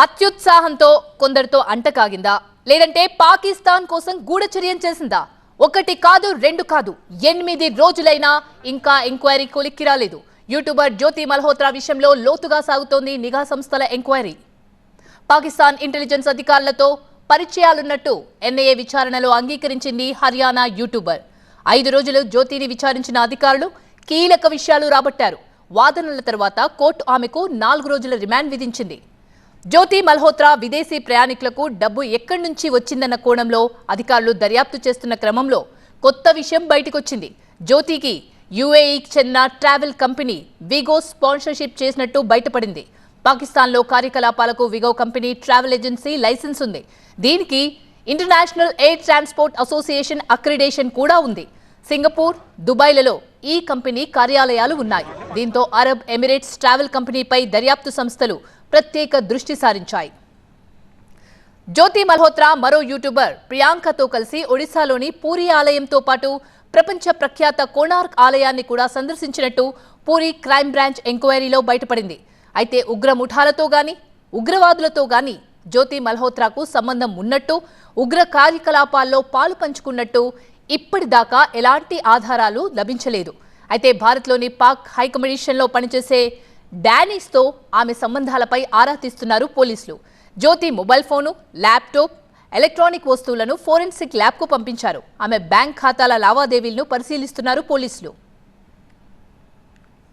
అత్యుత్సాహంతో కొందరితో అంటకాగిందా లేదంటే పాకిస్తాన్ కోసం గూఢచర్యం చేసిందా? ఒకటి కాదు రెండు కాదు 8 రోజులైనా ఇంకా ఎంక్వైరీ కొలిక్కి రాలేదు. యూట్యూబర్ జ్యోతి మల్హోత్రా విషయంలో లోతుగా సాగుతోంది నిఘా సంస్థల ఎంక్వైరీ. పాకిస్తాన్ ఇంటెలిజెన్స్ అధికారులతో పరిచయాలున్నట్టు ఎన్ఐఏ విచారణలో అంగీకరించింది హర్యానా యూట్యూబర్. 5 రోజులు జ్యోతిని విచారించిన అధికారులు కీలక విషయాలు రాబట్టారు. వాదనల తర్వాత కోర్టు ఆమెకు 4 రోజుల రిమాండ్ విధించింది. జ్యోతి మల్హోత్రా విదేశీ ప్రయాణికులకు డబ్బు ఎక్కడి నుంచి వచ్చిందన్న కోణంలో అధికారులు దర్యాప్తు చేస్తున్న క్రమంలో కొత్త విషయం బయటకొచ్చింది. జ్యోతికి యుఏఈకి చెందిన ట్రావెల్ కంపెనీ విగో స్పాన్సర్షిప్ చేసినట్టు బయటపడింది. పాకిస్తాన్లో కార్యకలాపాలకు Vigo company travel agency license ఉంది. దీనికి international air transport association accreditation కూడా ఉంది. సింగపూర్, దుబాయ్లలో ఈ కంపెనీ కార్యాలయాలు ఉన్నాయి. దీంతో అరబ్ ఎమిరేట్స్ ట్రావెల్ కంపెనీపై దర్యాప్తు సంస్థలు ప్రత్యేక దృష్టి సారించాయి. జ్యోతి మల్హోత్రా మరో యూట్యూబర్ ప్రియాంకతో కలిసి ఒడిశాలోని పూరి ఆలయంతో పాటు ప్రపంచ ప్రఖ్యాత కోణార్క్ ఆలయాన్ని కూడా సందర్శించినట్టు పూరి క్రైమ్ బ్రాంచ్ ఎంక్వైరీలో బయటపడింది. అయితే ఉగ్ర ముఠాలతో గాని ఉగ్రవాదులతో గాని జ్యోతి మల్హోత్రాకు సంబంధం ఉన్నట్టు, ఉగ్ర కార్యకలాపాల్లో పాలు పంచుకున్నట్టు ఇప్పటిదాకా ఎలాంటి ఆధారాలు లభించలేదు. అయితే భారత్లోని పాక్ హైకమిషన్లో పనిచేసే డానీస్తో ఆమె సంబంధాలపై ఆరా తీస్తున్నారు పోలీసులు. జ్యోతి మొబైల్ ఫోను, ల్యాప్టాప్, ఎలక్ట్రానిక్ వస్తువులను ఫోరెన్సిక్ ల్యాబ్కు పంపించారు. ఆమె బ్యాంక్ ఖాతాల లావాదేవీలను పరిశీలిస్తున్నారు పోలీసులు.